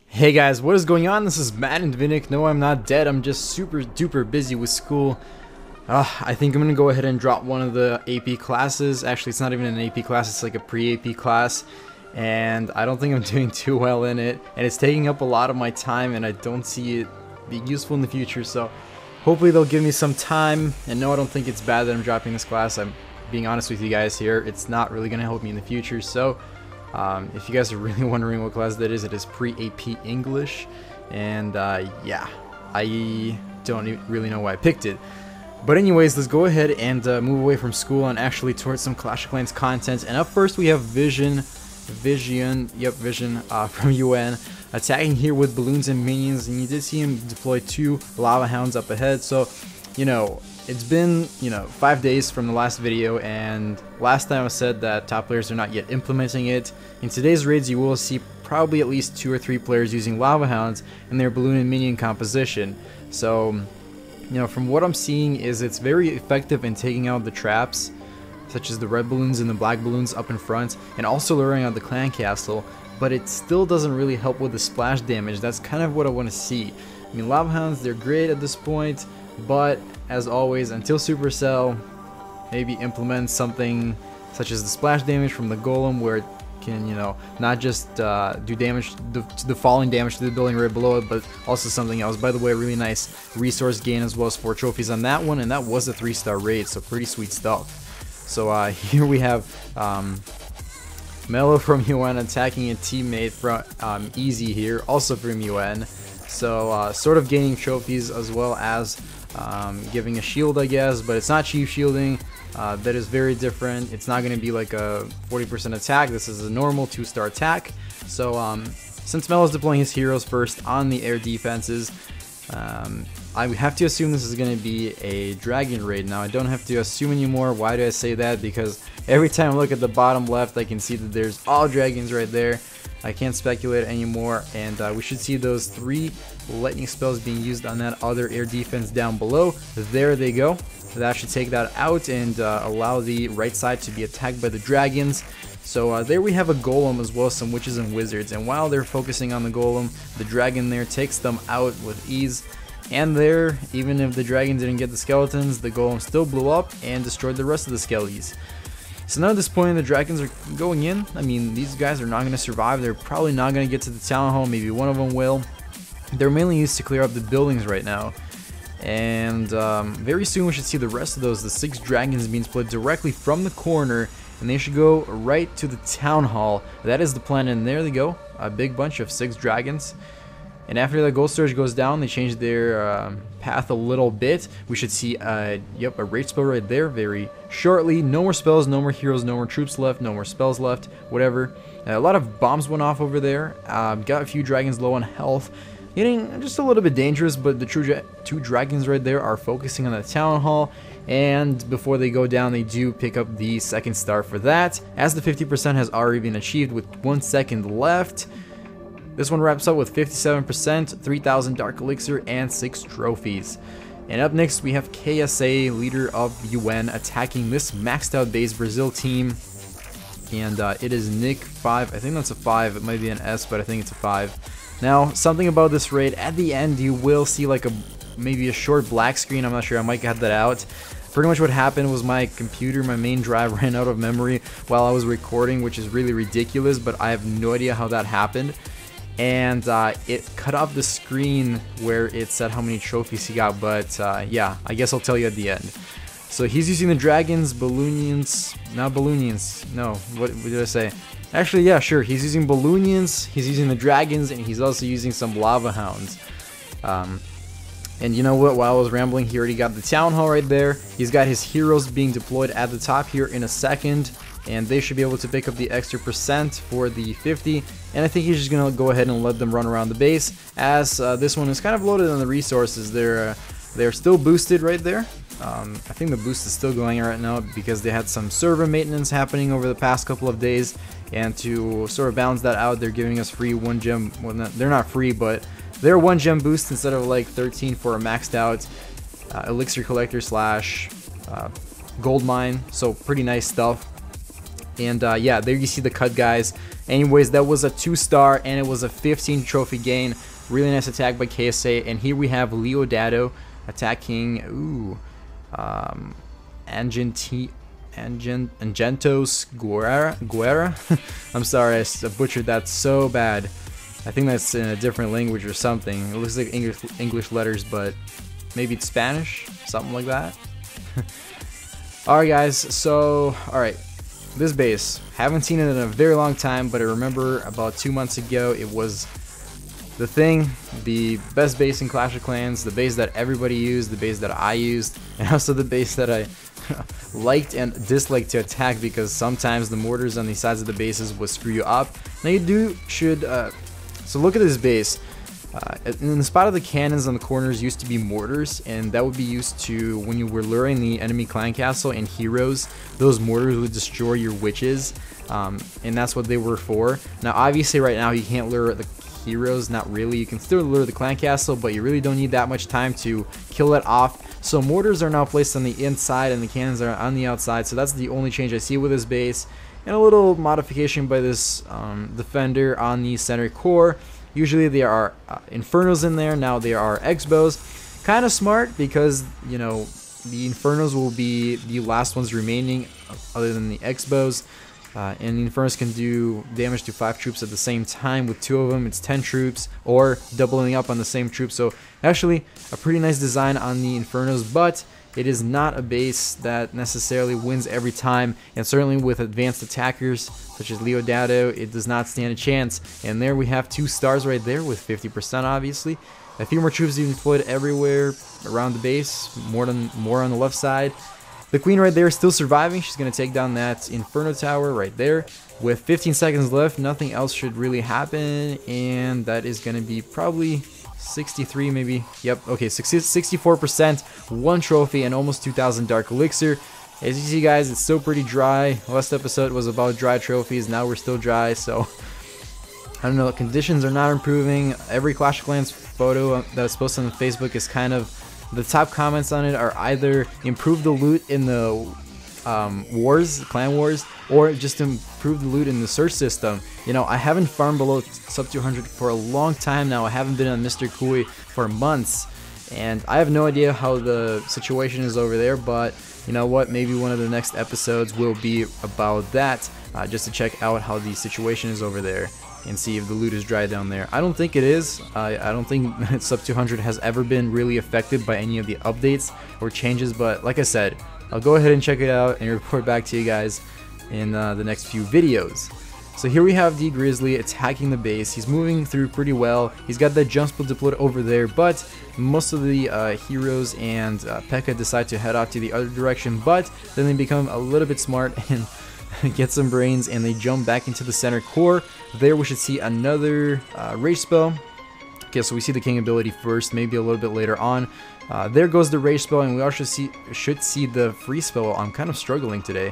Hey guys, what is going on? This is MaddenDvinik. No, I'm not dead. I'm just super duper busy with school. I think I'm gonna go ahead and drop one of the AP classes. Actually, it's not even an AP class, it's like a pre-AP class. And I don't think I'm doing too well in it. And it's taking up a lot of my time and I don't see it being useful in the future. So hopefully they'll give me some time. And no, I don't think it's bad that I'm dropping this class. I'm being honest with you guys here. It's not really gonna help me in the future. So if you guys are really wondering what class that is, it is pre-AP English. And yeah, I don't really know why I picked it. But anyways, let's go ahead and move away from school and actually towards some Clash of Clans content. And up first we have Vision from UN attacking here with balloons and minions. And you did see him deploy 2 lava hounds up ahead. So, you know, it's been, 5 days from the last video, and last time I said that top players are not yet implementing it. In today's raids, you will see probably at least 2 or 3 players using lava hounds in their balloon and minion composition. So, from what I'm seeing is it's very effective in taking out the traps, such as the red balloons and the black balloons up in front, and also luring out the clan castle, but it still doesn't really help with the splash damage. That's kind of what I want to see. I mean, lava hounds, they're great at this point, but as always, until Supercell maybe implements something such as the splash damage from the golem, where it can, not just do damage to the falling damage to the building right below it, but also something else. By the way, really nice resource gain as well as 4 trophies on that one, and that was a 3-star raid, so pretty sweet stuff. So here we have Mello from UN attacking a teammate from Easy here, also from UN. So sort of gaining trophies as well as giving a shield, I guess, but it's not chief shielding. That is very different. It's not going to be like a 40% attack. This is a normal 2-star attack. So since Mello's deploying his heroes first on the air defenses, I have to assume this is going to be a dragon raid. Now I don't have to assume anymore. Why do I say that? Because every time I look at the bottom left, I can see that there's all dragons right there. I can't speculate anymore, and we should see those 3 lightning spells being used on that other air defense down below. There they go. That should take that out and allow the right side to be attacked by the dragons. So there we have a golem as well as some witches and wizards, and while they're focusing on the golem, the dragon there takes them out with ease. And there, even if the dragon didn't get the skeletons, the golem still blew up and destroyed the rest of the skellies. So now at this point, the dragons are going in. I mean, these guys are not going to survive. They're probably not going to get to the town hall. Maybe one of them will. They're mainly used to clear up the buildings right now. And very soon we should see the rest of those, the 6 dragons being split directly from the corner. And they should go right to the town hall. That is the plan, and there they go. A big bunch of 6 dragons. And after the gold storage goes down, they change their path a little bit. We should see, a rage spell right there very shortly. No more spells, no more heroes, no more troops left, no more spells left, whatever. A lot of bombs went off over there. Got a few dragons low on health. Getting just a little bit dangerous, but the 2 dragons right there are focusing on the town hall. And before they go down, they do pick up the 2nd star for that, as the 50% has already been achieved with 1 second left. This one wraps up with 57%, 3,000 Dark Elixir, and 6 trophies. And up next, we have KSA, leader of UN, attacking this maxed out base Brazil team. And it is Nick 5. I think that's a 5. It might be an S, but I think it's a 5. Now, something about this raid, at the end, you will see like maybe a short black screen. I'm not sure. I might cut that out. Pretty much what happened was my computer, my main drive, ran out of memory while I was recording, which is really ridiculous, but I have no idea how that happened. And it cut off the screen where it said how many trophies he got, but yeah, I guess I'll tell you at the end. So he's using the dragons, balloonians, not balloonians, no, what did I say? Actually, yeah, sure, he's using balloonians, he's using the dragons, and he's also using some lava hounds. And you know what, while I was rambling, he already got the town hall right there. He's got his heroes being deployed at the top here in a second, and they should be able to pick up the extra % for the 50. And I think he's just going to go ahead and let them run around the base, as this one is kind of loaded on the resources. They're still boosted right there. I think the boost is still going right now because they had some server maintenance happening over the past couple of days, and to sort of balance that out, they're giving us free 1 gem. Well, they're not free, but they're 1 gem boost instead of like 13 for a maxed out Elixir collector slash gold mine. So pretty nice stuff. And yeah, there you see the cut guys. Anyways, that was a 2-star and it was a 15 trophy gain. Really nice attack by KSA. And here we have Leodado attacking Angentos Guerra. I'm sorry, I butchered that so bad. I think that's in a different language or something. It looks like English letters, but maybe it's Spanish, something like that. Alright guys, so alright, this base, haven't seen it in a very long time, but I remember about 2 months ago it was the thing, the best base in Clash of Clans, the base that everybody used, the base that I used, and also the base that I liked and disliked to attack, because sometimes the mortars on the sides of the bases would screw you up. Now you should so look at this base. In the spot of the cannons on the corners used to be mortars, and that would be used to, when you were luring the enemy clan castle and heroes, those mortars would destroy your witches, and that's what they were for. Now obviously right now you can't lure the heroes, not really. You can still lure the clan castle, but you really don't need that much time to kill it off. So mortars are now placed on the inside and the cannons are on the outside, so that's the only change I see with this base. And a little modification by this defender on the center core. Usually there are Infernos in there, now there are X-Bows. Kind of smart, because, you know, the Infernos will be the last ones remaining other than the X-Bows. And the Infernos can do damage to 5 troops at the same time. With 2 of them, it's 10 troops, or doubling up on the same troops. So actually a pretty nice design on the Infernos, but it is not a base that necessarily wins every time, and certainly with advanced attackers such as Leodado, it does not stand a chance. And there we have 2 stars right there with 50% obviously. A few more troops being deployed everywhere around the base, more on the left side. The queen right there is still surviving. She's going to take down that Inferno tower right there. With 15 seconds left, nothing else should really happen, and that is going to be probably 63 maybe. Yep, okay, 64%, 1 trophy, and almost 2,000 dark elixir. As you see guys, it's still pretty dry. Last episode was about dry trophies, now we're still dry, so I don't know, conditions are not improving. Every Clash of Clans photo that's posted on Facebook is kind of, the top comments on it are either improve the loot in the clan wars, or just improve the loot in the search system. You know, I haven't farmed below sub 200 for a long time now. I haven't been on Mr. Kui for months, and I have no idea how the situation is over there, but you know what, maybe one of the next episodes will be about that, just to check out how the situation is over there and see if the loot is dry down there. I don't think it is. I don't think sub 200 has ever been really affected by any of the updates or changes, but like I said, I'll go ahead and check it out and report back to you guys in the next few videos. So here we have the Grizzly attacking the base. He's moving through pretty well. He's got that jump spell deployed over there, but most of the heroes and P.E.K.K.A decide to head off to the other direction, but then they become a little bit smart and get some brains, and they jump back into the center core. There we should see another rage spell. Okay, so we see the king ability first, maybe a little bit later on. There goes the rage spell, and we also should see the freeze spell. I'm kind of struggling today.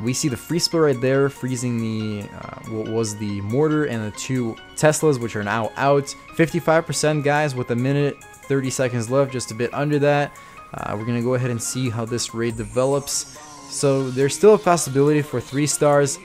We see the freeze spell right there, freezing the what was the mortar and the 2 Teslas, which are now out. 55% guys, with a minute 30 seconds left, just a bit under that. We're gonna go ahead and see how this raid develops. So there's still a possibility for 3 stars.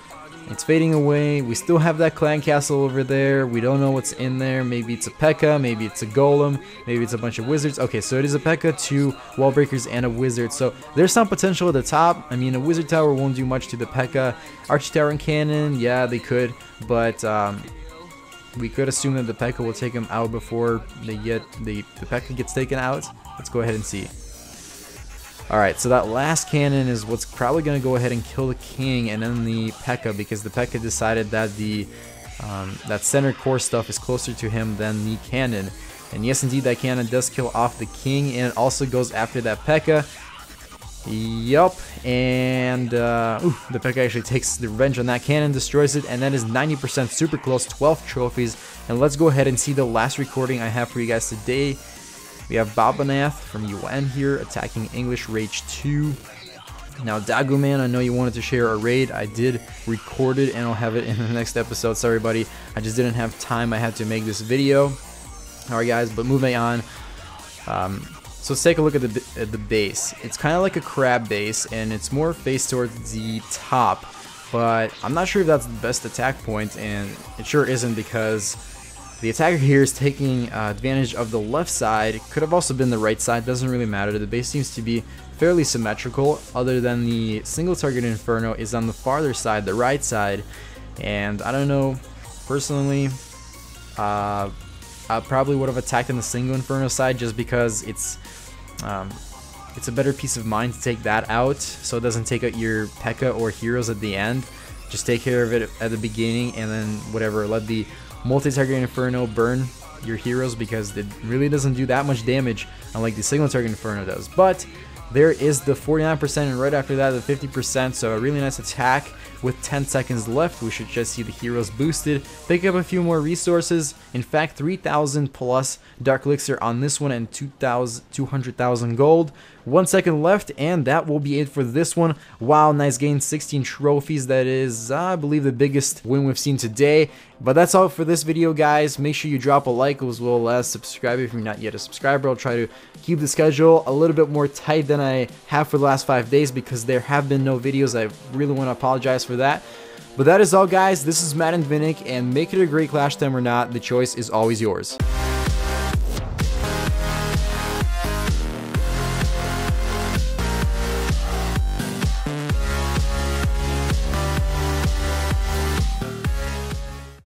It's fading away. We still have that clan castle over there. We don't know what's in there. Maybe it's a P.E.K.K.A, maybe it's a golem, maybe it's a bunch of wizards. Okay, so it is a P.E.K.K.A, 2 wall breakers, and a wizard. So there's some potential at the top. I mean, a wizard tower won't do much to the P.E.K.K.A. Arch tower and cannon, yeah, they could, but we could assume that the P.E.K.K.A will take them out before the P.E.K.K.A gets taken out. Let's go ahead and see. Alright, so that last cannon is what's probably going to go ahead and kill the king, and then the P.E.K.K.A, because the P.E.K.K.A decided that the that center core stuff is closer to him than the cannon. And yes, indeed, that cannon does kill off the king, and it also goes after that P.E.K.K.A. Yup, and the P.E.K.K.A actually takes the revenge on that cannon, destroys it, and that is 90% super close, 12 trophies. And let's go ahead and see the last recording I have for you guys today. We have Babanath from UN here attacking English Rage 2. Now, Daguman, I know you wanted to share a raid. I did record it, and I'll have it in the next episode. Sorry, buddy. I just didn't have time. I had to make this video. Alright, guys, but moving on. So let's take a look at the base. It's kind of like a crab base, and it's more faced towards the top. but I'm not sure if that's the best attack point, and it sure isn't because the attacker here is taking advantage of the left side. Could have also been the right side, doesn't really matter. The base seems to be fairly symmetrical, other than the single target Inferno is on the farther side, the right side, and I don't know, personally, I probably would have attacked on the single Inferno side just because it's a better peace of mind to take that out, so it doesn't take out your P.E.K.K.A or heroes at the end. Just take care of it at the beginning, and then whatever, let the multi-target Inferno burn your heroes, because it really doesn't do that much damage, unlike the single target Inferno does. But there is the 49%, and right after that the 50%, so a really nice attack. With 10 seconds left, we should just see the heroes boosted, pick up a few more resources. In fact, 3,000 plus Dark Elixir on this one, and 200,000 gold. 1 second left, and that will be it for this one. Wow, nice gain, 16 trophies. That is, I believe, the biggest win we've seen today. But that's all for this video, guys. Make sure you drop a like as well as subscribe if you're not yet a subscriber. I'll try to keep the schedule a little bit more tight than I have for the last 5 days because there have been no videos. I really want to apologize for that. But that is all, guys. This is MaddenDvinik, and make it a great clash time or not, the choice is always yours.